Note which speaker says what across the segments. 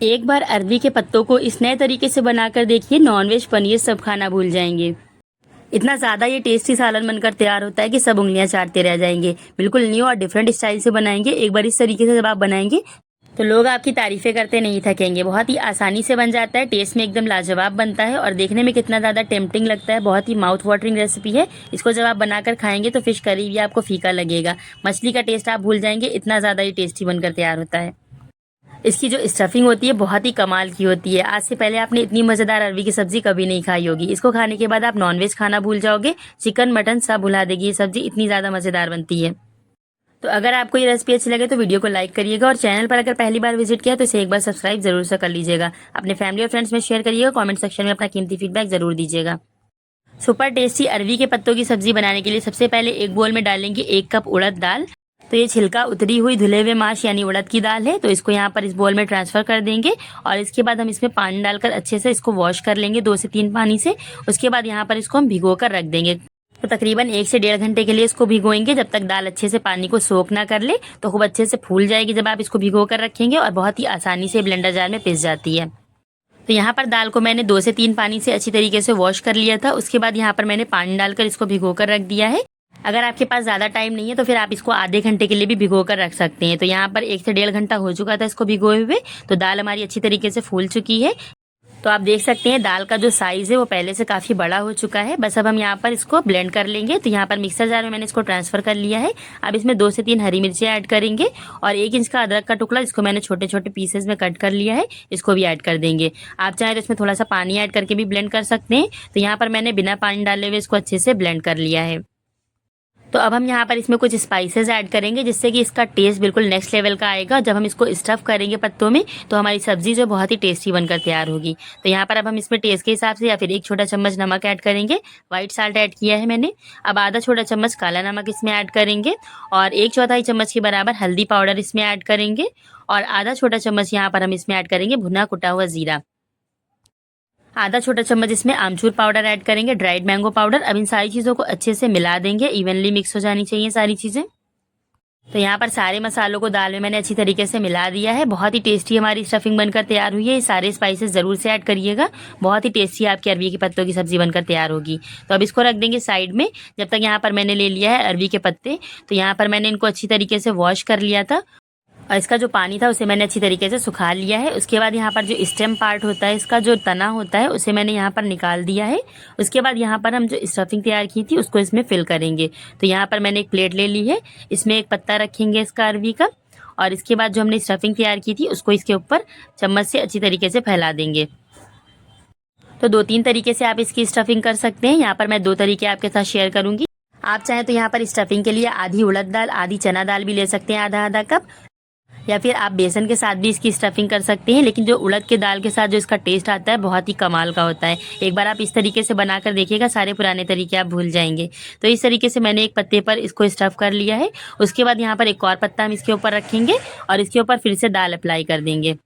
Speaker 1: एक बार अरबी के पत्तों को इस नए तरीके से बनाकर देखिए, नॉनवेज पनीर सब खाना भूल जाएंगे। इतना ज़्यादा ये टेस्टी सालन बनकर तैयार होता है कि सब उंगलियां चाटते रह जाएंगे। बिल्कुल न्यू और डिफरेंट स्टाइल से बनाएंगे। एक बार इस तरीके से जब आप बनाएंगे तो लोग आपकी तारीफें करते नहीं थकेंगे। बहुत ही आसानी से बन जाता है, टेस्ट में एकदम लाजवाब बनता है और देखने में कितना ज़्यादा टेम्पटिंग लगता है। बहुत ही माउथ वाटरिंग रेसिपी है। इसको जब आप बनाकर खाएंगे तो फिश करी भी आपको फीका लगेगा, मछली का टेस्ट आप भूल जाएंगे। इतना ज़्यादा ये टेस्टी बनकर तैयार होता है। इसकी जो स्टफिंग होती है बहुत ही कमाल की होती है। आज से पहले आपने इतनी मजेदार अरवी की सब्जी कभी नहीं खाई होगी। इसको खाने के बाद आप नॉनवेज खाना भूल जाओगे, चिकन मटन सब भुला देगी। ये सब्जी इतनी ज्यादा मजेदार बनती है। तो अगर आपको ये रेसिपी अच्छी लगे तो वीडियो को लाइक करिएगा और चैनल पर अगर पहली बार विजिट किया तो इसे एक बार सब्सक्राइब जरूर से कर लीजिएगा। अपने फैमिली और फ्रेंड्स में शेयर करिएगा। कमेंट सेक्शन में अपना कीमती फीडबैक जरूर दीजिएगा। सुपर टेस्टी अरवी के पत्तों की सब्जी बनाने के लिए सबसे पहले एक बोल में डालेंगे 1 कप उड़द दाल। तो ये छिलका उतरी हुई धुले हुए माश यानी उड़द की दाल है। तो इसको यहाँ पर इस बोल में ट्रांसफर कर देंगे और इसके बाद हम इसमें पानी डालकर अच्छे से इसको वॉश कर लेंगे 2 से 3 पानी से। उसके बाद यहाँ पर इसको हम भिगो कर रख देंगे। तो तकरीबन 1 से 1.5 घंटे के लिए इसको भिगोएंगे, जब तक दाल अच्छे से पानी को सोख ना कर ले। तो खूब अच्छे से फूल जाएगी जब आप इसको भिगो कर रखेंगे और बहुत ही आसानी से ब्लेंडर जार में पिस जाती है। तो यहाँ पर दाल को मैंने 2 से 3 पानी से अच्छी तरीके से वॉश कर लिया था। उसके बाद यहाँ पर मैंने पानी डालकर इसको भिगो कर रख दिया है। अगर आपके पास ज़्यादा टाइम नहीं है तो फिर आप इसको आधे घंटे के लिए भी भिगो कर रख सकते हैं। तो यहाँ पर 1 से 1.5 घंटा हो चुका था इसको भिगोए हुए। तो दाल हमारी अच्छी तरीके से फूल चुकी है। तो आप देख सकते हैं दाल का जो साइज है वो पहले से काफ़ी बड़ा हो चुका है। बस अब हम यहाँ पर इसको ब्लेंड कर लेंगे। तो यहाँ पर मिक्सर जार में मैंने इसको ट्रांसफर कर लिया है। अब इसमें 2 से 3 हरी मिर्ची ऐड करेंगे और 1 इंच का अदरक का टुकड़ा जिसको मैंने छोटे छोटे पीसेस में कट कर लिया है, इसको भी ऐड कर देंगे। आप चाहें तो इसमें थोड़ा सा पानी ऐड करके भी ब्लेंड कर सकते हैं। तो यहाँ पर मैंने बिना पानी डाले हुए इसको अच्छे से ब्लेंड कर लिया है। तो अब हम यहाँ पर इसमें कुछ स्पाइसेस ऐड करेंगे जिससे कि इसका टेस्ट बिल्कुल नेक्स्ट लेवल का आएगा। जब हम इसको स्टफ करेंगे पत्तों में तो हमारी सब्जी जो बहुत ही टेस्टी बनकर तैयार होगी। तो यहाँ पर अब हम इसमें टेस्ट के हिसाब से या फिर 1 छोटा चम्मच नमक ऐड करेंगे। व्हाइट साल्ट ऐड किया है मैंने। अब आधा छोटा चम्मच काला नमक इसमें ऐड करेंगे और 1/4 चम्मच के बराबर हल्दी पाउडर इसमें ऐड करेंगे और आधा छोटा चम्मच यहाँ पर हम इसमें ऐड करेंगे भुना कुटा हुआ जीरा। आधा छोटा चम्मच इसमें आमचूर पाउडर ऐड करेंगे, ड्राइड मैंगो पाउडर। अब इन सारी चीज़ों को अच्छे से मिला देंगे, इवनली मिक्स हो जानी चाहिए सारी चीज़ें। तो यहाँ पर सारे मसालों को दाल में मैंने अच्छी तरीके से मिला दिया है। बहुत ही टेस्टी हमारी स्टफिंग बनकर तैयार हुई है। ये सारे स्पाइसेस ज़रूर से ऐड करिएगा। बहुत ही टेस्टी आपकी अरवी के पत्तों की सब्जी बनकर तैयार होगी। तो अब इसको रख देंगे साइड में। जब तक यहाँ पर मैंने ले लिया है अरवी के पत्ते। तो यहाँ पर मैंने इनको अच्छी तरीके से वॉश कर लिया था और इसका जो पानी था उसे मैंने अच्छी तरीके से सुखा लिया है। उसके बाद यहाँ पर जो स्टेम पार्ट होता है, इसका जो तना होता है, उसे मैंने यहाँ पर निकाल दिया है। उसके बाद यहाँ पर हम जो स्टफिंग तैयार की थी उसको इसमें फिल करेंगे। तो यहाँ पर मैंने एक प्लेट ले ली है, इसमें एक पत्ता रखेंगे इसका अरवी का और इसके बाद जो हमने स्टफिंग तैयार की थी उसको इसके ऊपर चम्मच से अच्छी तरीके से फैला देंगे। तो 2-3 तरीके से आप इसकी स्टफिंग कर सकते हैं। यहाँ पर मैं 2 तरीके आपके साथ शेयर करूंगी। आप चाहें तो यहाँ पर स्टफिंग के लिए आधी उड़द दाल आधी चना दाल भी ले सकते हैं, आधा आधा कप, या फिर आप बेसन के साथ भी इसकी स्टफिंग कर सकते हैं। लेकिन जो उड़द के दाल के साथ जो इसका टेस्ट आता है बहुत ही कमाल का होता है। एक बार आप इस तरीके से बनाकर देखिएगा, सारे पुराने तरीके आप भूल जाएंगे। तो इस तरीके से मैंने एक पत्ते पर इसको स्टफ कर लिया है। उसके बाद यहाँ पर एक और पत्ता हम इसके ऊपर रखेंगे और इसके ऊपर फिर से दाल अप्लाई कर देंगे।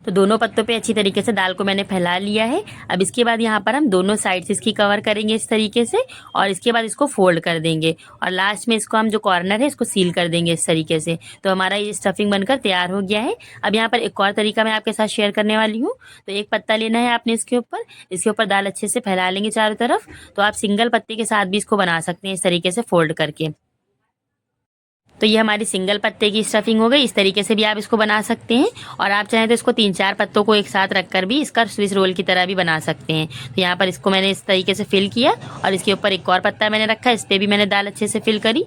Speaker 1: तो दोनों पत्तों पे अच्छी तरीके से दाल को मैंने फैला लिया है। अब इसके बाद यहाँ पर हम दोनों साइड से इसकी कवर करेंगे इस तरीके से और इसके बाद इसको फोल्ड कर देंगे और लास्ट में इसको हम जो कॉर्नर है इसको सील कर देंगे इस तरीके से। तो हमारा ये स्टफिंग बनकर तैयार हो गया है। अब यहाँ पर एक और तरीका मैं आपके साथ शेयर करने वाली हूँ। तो एक पत्ता लेना है आपने, इसके ऊपर दाल अच्छे से फैला लेंगे चारों तरफ। तो आप सिंगल पत्ते के साथ भी इसको बना सकते हैं इस तरीके से फोल्ड करके। तो ये हमारी सिंगल पत्ते की स्टफिंग हो गई। इस तरीके से भी आप इसको बना सकते हैं और आप चाहें तो इसको 3-4 पत्तों को एक साथ रखकर भी इसका स्विस रोल की तरह भी बना सकते हैं। तो यहाँ पर इसको मैंने इस तरीके से फिल किया और इसके ऊपर एक और पत्ता मैंने रखा, इस पर भी मैंने दाल अच्छे से फिल करी।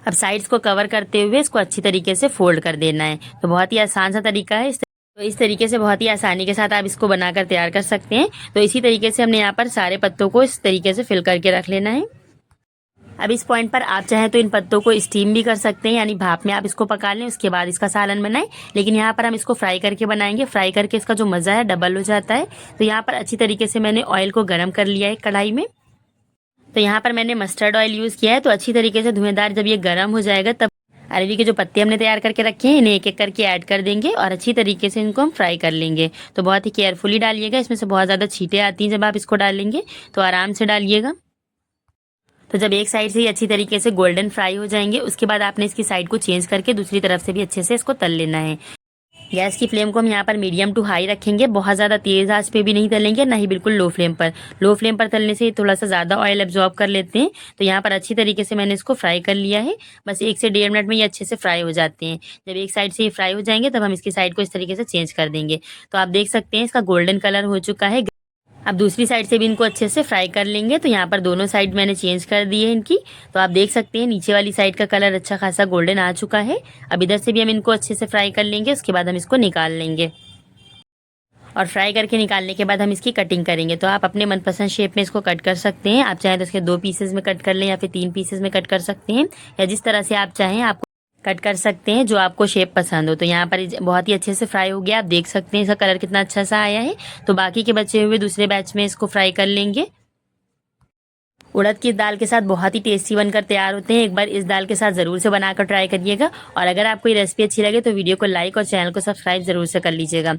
Speaker 1: अब साइड्स को कवर करते हुए इसको अच्छी तरीके से फोल्ड कर देना है। तो बहुत ही आसान सा तरीका है। तो इस तरीके से बहुत ही आसानी के साथ आप इसको बनाकर तैयार कर सकते हैं। तो इसी तरीके से हमने यहाँ पर सारे पत्तों को इस तरीके से फिल करके रख लेना है। अब इस पॉइंट पर आप चाहें तो इन पत्तों को स्टीम भी कर सकते हैं, यानी भाप में आप इसको पका लें, उसके बाद इसका सालन बनाएं। लेकिन यहाँ पर हम इसको फ्राई करके बनाएंगे। फ्राई करके इसका जो मज़ा है डबल हो जाता है। तो यहाँ पर अच्छी तरीके से मैंने ऑयल को गर्म कर लिया है कढ़ाई में। तो यहाँ पर मैंने मस्टर्ड ऑयल यूज़ किया है। तो अच्छी तरीके से धुएंदार जब ये गर्म हो जाएगा तब अरवी के जो पत्ते हमने तैयार करके रखे हैं इन्हें एक एक करके ऐड कर देंगे और अच्छी तरीके से इनको हम फ्राई कर लेंगे। तो बहुत ही केयरफुली डालिएगा, इसमें से बहुत ज़्यादा छींटे आती हैं जब आप इसको डालेंगे, तो आराम से डालिएगा। तो जब एक साइड से ही अच्छी तरीके से गोल्डन फ्राई हो जाएंगे उसके बाद आपने इसकी साइड को चेंज करके दूसरी तरफ से भी अच्छे से इसको तल लेना है। गैस की फ्लेम को हम यहाँ पर मीडियम टू हाई रखेंगे, बहुत ज़्यादा तेज़ आंच पे भी नहीं तलेंगे, ना ही बिल्कुल लो फ्लेम पर। लो फ्लेम पर तलने से थोड़ा सा ज़्यादा ऑयल एब्जॉर्ब कर लेते हैं। तो यहाँ पर अच्छी तरीके से मैंने इसको फ्राई कर लिया है। बस 1 से 1.5 मिनट में ये अच्छे से फ्राई हो जाते हैं। जब एक साइड से ये फ्राई हो जाएंगे तब हम इसकी साइड को इस तरीके से चेंज कर देंगे। तो आप देख सकते हैं इसका गोल्डन कलर हो चुका है। अब दूसरी साइड से भी इनको अच्छे से फ्राई कर लेंगे। तो यहाँ पर दोनों साइड मैंने चेंज कर दी है इनकी। तो आप देख सकते हैं नीचे वाली साइड का कलर अच्छा खासा गोल्डन आ चुका है। अब इधर से भी हम इनको अच्छे से फ्राई कर लेंगे, उसके बाद हम इसको निकाल लेंगे। और फ्राई करके निकालने के बाद हम इसकी कटिंग करेंगे। तो आप अपने मनपसंद शेप में इसको कट कर सकते हैं। आप चाहें तो इसके 2 पीसेज में कट कर लें या फिर 3 पीसेज में कट कर सकते हैं, या जिस तरह से आप चाहें आप कट कर सकते हैं, जो आपको शेप पसंद हो। तो यहाँ पर बहुत ही अच्छे से फ्राई हो गया। आप देख सकते हैं इसका कलर कितना अच्छा सा आया है। तो बाकी के बचे हुए दूसरे बैच में इसको फ्राई कर लेंगे। उड़द की दाल के साथ बहुत ही टेस्टी बनकर तैयार होते हैं। एक बार इस दाल के साथ ज़रूर से बनाकर ट्राई करिएगा। और अगर आपको ये रेसिपी अच्छी लगे तो वीडियो को लाइक और चैनल को सब्सक्राइब ज़रूर से कर लीजिएगा।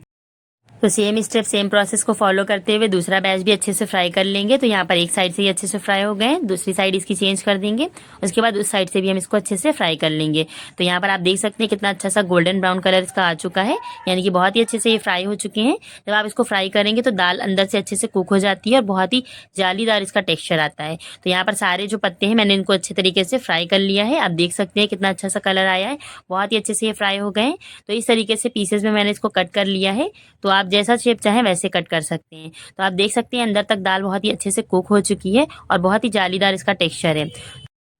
Speaker 1: तो सेम स्टेप सेम प्रोसेस को फॉलो करते हुए दूसरा बैच भी अच्छे से फ्राई कर लेंगे। तो यहाँ पर एक साइड से ही अच्छे से फ्राई हो गए, दूसरी साइड इसकी चेंज कर देंगे। उसके बाद उस साइड से भी हम इसको अच्छे से फ्राई कर लेंगे। तो यहाँ पर आप देख सकते हैं कितना अच्छा सा गोल्डन ब्राउन कलर इसका आ चुका है, यानी कि बहुत ही अच्छे से ये फ्राई हो चुके हैं। जब आप इसको फ्राई करेंगे तो दाल अंदर से अच्छे से कुक हो जाती है और बहुत ही जालीदार इसका टेक्स्चर आता है। तो यहाँ पर सारे जो पत्ते हैं मैंने इनको अच्छे तरीके से फ्राई कर लिया है। आप देख सकते हैं कितना अच्छा सा कलर आया है, बहुत ही अच्छे से ये फ्राई हो गए। तो इस तरीके से पीसेज में मैंने इसको कट कर लिया है। तो आप जैसा शेप चाहें वैसे कट कर सकते हैं। तो आप देख सकते हैं अंदर तक दाल बहुत ही अच्छे से कुक हो चुकी है और बहुत ही जालीदार इसका टेक्सचर है।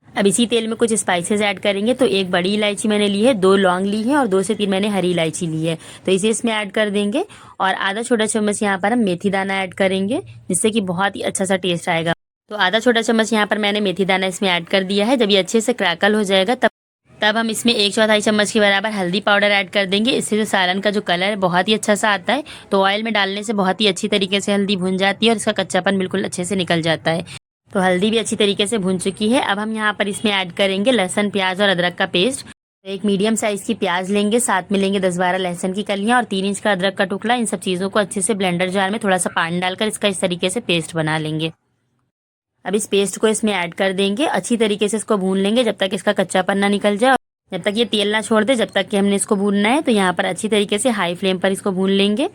Speaker 1: अब इसी तेल में कुछ स्पाइसेस ऐड करेंगे। तो 1 बड़ी इलायची मैंने ली है, 2 लौंग ली है और 2 से 3 मैंने हरी इलायची ली है। तो इसे इसमें ऐड कर देंगे। और आधा छोटा चम्मच यहाँ पर हम मेथी दाना ऐड करेंगे, जिससे कि बहुत ही अच्छा सा टेस्ट आएगा। तो आधा छोटा चम्मच यहाँ पर मैंने मेथी दाना इसमें ऐड कर दिया है। जब ये अच्छे से क्रैकल हो जाएगा तब हम इसमें 1/4 चम्मच के बराबर हल्दी पाउडर ऐड कर देंगे। इससे जो सालन का जो कलर है बहुत ही अच्छा सा आता है। तो ऑयल में डालने से बहुत ही अच्छी तरीके से हल्दी भुन जाती है और इसका कच्चापन बिल्कुल अच्छे से निकल जाता है। तो हल्दी भी अच्छी तरीके से भुन चुकी है। अब हम यहाँ पर इसमें ऐड करेंगे लहसुन, प्याज और अदरक का पेस्ट। एक मीडियम साइज की प्याज लेंगे, साथ में लेंगे 10-12 लहसुन की कलियां और 3 इंच का अदरक का टुकड़ा। इन सब चीज़ों को अच्छे से ब्लेंडर जार में थोड़ा सा पानी डालकर इसका इस तरीके से पेस्ट बना लेंगे। अब इस पेस्ट को इसमें ऐड कर देंगे, अच्छी तरीके से इसको भून लेंगे जब तक इसका कच्चापन ना निकल जाए, जब तक ये तेल ना छोड़ दे, जब तक कि हमने इसको भूनना है। तो यहाँ पर अच्छी तरीके से हाई फ्लेम पर इसको भून लेंगे।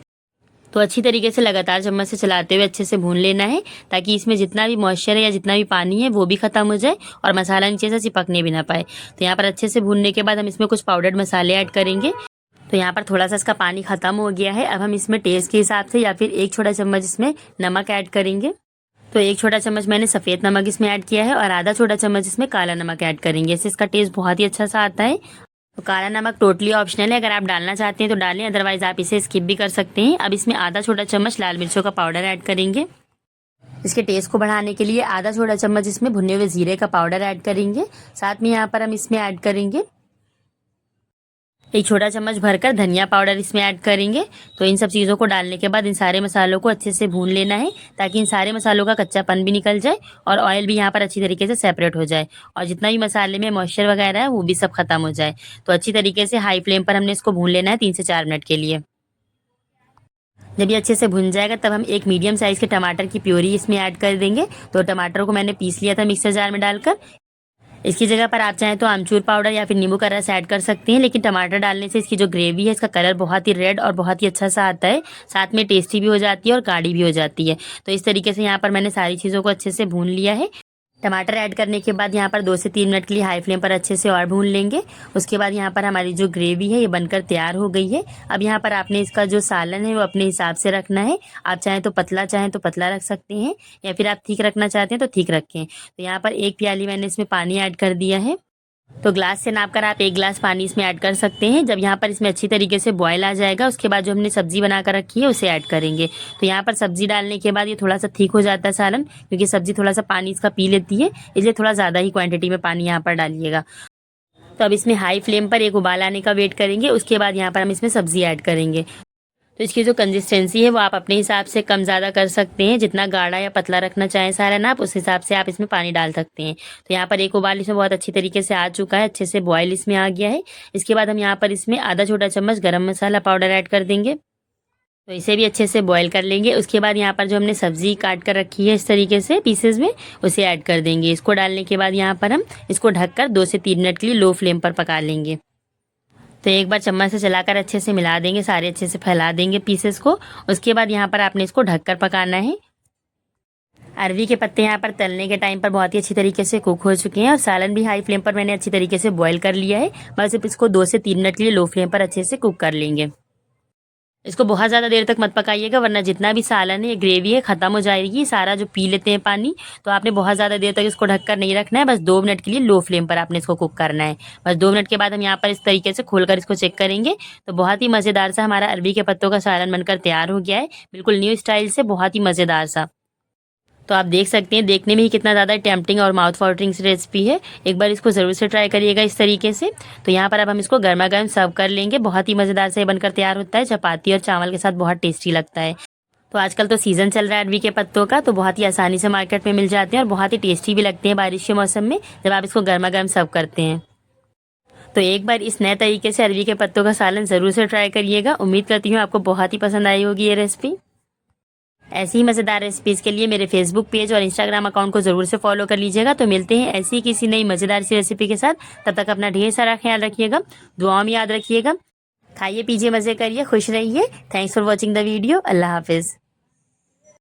Speaker 1: तो अच्छी तरीके से लगातार चम्मच से चलाते हुए अच्छे से भून लेना है, ताकि इसमें जितना भी मॉइस्चर है या जितना भी पानी है वो भी खत्म हो जाए और मसाला नीचे से चिपकने भी ना पाए। तो यहाँ पर अच्छे से भूनने के बाद हम इसमें कुछ पाउडर्ड मसाले ऐड करेंगे। तो यहाँ पर थोड़ा सा इसका पानी खत्म हो गया है। अब हम इसमें टेस्ट के हिसाब से या फिर 1 छोटा चम्मच इसमें नमक ऐड करेंगे। तो 1 छोटा चम्मच मैंने सफ़ेद नमक इसमें ऐड किया है और आधा छोटा चम्मच इसमें काला नमक ऐड करेंगे। इससे इसका टेस्ट बहुत ही अच्छा सा आता है। तो काला नमक टोटली ऑप्शनल है, अगर आप डालना चाहते हैं तो डालें, अदरवाइज आप इसे स्किप भी कर सकते हैं। अब इसमें आधा छोटा चम्मच लाल मिर्चों का पाउडर ऐड करेंगे। इसके टेस्ट को बढ़ाने के लिए आधा छोटा चम्मच इसमें भुने हुए जीरे का पाउडर ऐड करेंगे। साथ में यहाँ पर हम इसमें ऐड करेंगे 1 छोटा चम्मच भरकर धनिया पाउडर इसमें ऐड करेंगे। तो इन सब चीज़ों को डालने के बाद इन सारे मसालों को अच्छे से भून लेना है, ताकि इन सारे मसालों का कच्चापन भी निकल जाए और ऑयल भी यहाँ पर अच्छी तरीके से सेपरेट हो जाए और जितना भी मसाले में मॉइस्चर वगैरह है वो भी सब खत्म हो जाए। तो अच्छी तरीके से हाई फ्लेम पर हमने इसको भून लेना है 3 से 4 मिनट के लिए। जब ये अच्छे से भुन जाएगा तब हम एक मीडियम साइज़ के टमाटर की प्योरी इसमें ऐड कर देंगे। तो टमाटर को मैंने पीस लिया था मिक्सर जार में डालकर। इसकी जगह पर आप चाहें तो आमचूर पाउडर या फिर नींबू का रस ऐड कर सकते हैं, लेकिन टमाटर डालने से इसकी जो ग्रेवी है इसका कलर बहुत ही रेड और बहुत ही अच्छा सा आता है, साथ में टेस्टी भी हो जाती है और गाढ़ी भी हो जाती है। तो इस तरीके से यहाँ पर मैंने सारी चीज़ों को अच्छे से भून लिया है। टमाटर ऐड करने के बाद यहाँ पर 2 से 3 मिनट के लिए हाई फ्लेम पर अच्छे से और भून लेंगे। उसके बाद यहाँ पर हमारी जो ग्रेवी है ये बनकर तैयार हो गई है। अब यहाँ पर आपने इसका जो सालन है वो अपने हिसाब से रखना है। आप चाहें तो पतला रख सकते हैं या फिर आप ठीक रखना चाहते हैं तो ठीक रखें। तो यहाँ पर 1 प्याली मैंने इसमें पानी ऐड कर दिया है। तो ग्लास से नापकर आप 1 ग्लास पानी इसमें ऐड कर सकते हैं। जब यहाँ पर इसमें अच्छी तरीके से बॉयल आ जाएगा उसके बाद जो हमने सब्जी बनाकर रखी है उसे ऐड करेंगे। तो यहाँ पर सब्जी डालने के बाद ये थोड़ा सा ठीक हो जाता है सालन, क्योंकि सब्जी थोड़ा सा पानी इसका पी लेती है, इसलिए थोड़ा ज़्यादा ही क्वांटिटी में पानी यहाँ पर डालिएगा। तो अब इसमें हाई फ्लेम पर एक उबाल आने का वेट करेंगे। उसके बाद यहाँ पर हम इसमें सब्जी ऐड करेंगे। तो इसकी जो कंसिस्टेंसी है वो आप अपने हिसाब से कम ज़्यादा कर सकते हैं, जितना गाढ़ा या पतला रखना चाहें सालन आप उस हिसाब से आप इसमें पानी डाल सकते हैं। तो यहाँ पर एक उबाल इसमें बहुत अच्छी तरीके से आ चुका है, अच्छे से बॉयल इसमें आ गया है। इसके बाद हम यहाँ पर इसमें आधा छोटा चम्मच गरम मसाला पाउडर ऐड कर देंगे। तो इसे भी अच्छे से बॉयल कर लेंगे। उसके बाद यहाँ पर जो हमने सब्जी काट कर रखी है इस तरीके से पीसेज में उसे ऐड कर देंगे। इसको डालने के बाद यहाँ पर हम इसको ढककर 2 से 3 मिनट के लिए लो फ्लेम पर पका लेंगे। तो एक बार चम्मच से चलाकर अच्छे से मिला देंगे, सारे अच्छे से फैला देंगे पीसेस को। उसके बाद यहाँ पर आपने इसको ढककर पकाना है। अरवी के पत्ते यहाँ पर तलने के टाइम पर बहुत ही अच्छी तरीके से कुक हो चुके हैं और सालन भी हाई फ्लेम पर मैंने अच्छी तरीके से बॉईल कर लिया है। बस इसको 2 से 3 मिनट के लिए लो फ्लेम पर अच्छे से कुक कर लेंगे। इसको बहुत ज़्यादा देर तक मत पकाइएगा, वरना जितना भी सालन है, ग्रेवी है, ख़त्म हो जाएगी, सारा जो पी लेते हैं पानी। तो आपने बहुत ज़्यादा देर तक इसको ढककर नहीं रखना है, बस 2 मिनट के लिए लो फ्लेम पर आपने इसको कुक करना है। बस 2 मिनट के बाद हम यहाँ पर इस तरीके से खोलकर इसको चेक करेंगे तो बहुत ही मज़ेदार सा हमारा अरवी के पत्तों का सालन बनकर तैयार हो गया है, बिल्कुल न्यू स्टाइल से, बहुत ही मज़ेदार सा। तो आप देख सकते हैं देखने में ही कितना ज़्यादा टेम्पटिंग और माउथ वाटरिंग रेसिपी है। एक बार इसको ज़रूर से ट्राई करिएगा इस तरीके से। तो यहाँ पर अब हम इसको गर्मा गर्म सर्व कर लेंगे। बहुत ही मज़ेदार से बनकर तैयार होता है, चपाती और चावल के साथ बहुत टेस्टी लगता है। तो आजकल तो सीज़न चल रहा है अरवी के पत्तों का, तो बहुत ही आसानी से मार्केट में मिल जाते हैं और बहुत ही टेस्टी भी लगते हैं बारिश के मौसम में जब आप इसको गर्मा गर्म सर्व करते हैं। तो एक बार इस नए तरीके से अरवी के पत्तों का सालन ज़रूर से ट्राई करिएगा। उम्मीद करती हूँ आपको बहुत ही पसंद आई होगी ये रेसिपी। ऐसी ही मज़ेदार रेसिपीज़ के लिए मेरे फेसबुक पेज और इंस्टाग्राम अकाउंट को ज़रूर से फॉलो कर लीजिएगा। तो मिलते हैं ऐसी किसी नई मज़ेदार सी रेसिपी के साथ। तब तक अपना ढेर सारा ख्याल रखिएगा, दुआओं में याद रखिएगा। खाइए, पीजिए, मज़े करिए, खुश रहिए। Thanks for watching the video. अल्लाह हाफिज़।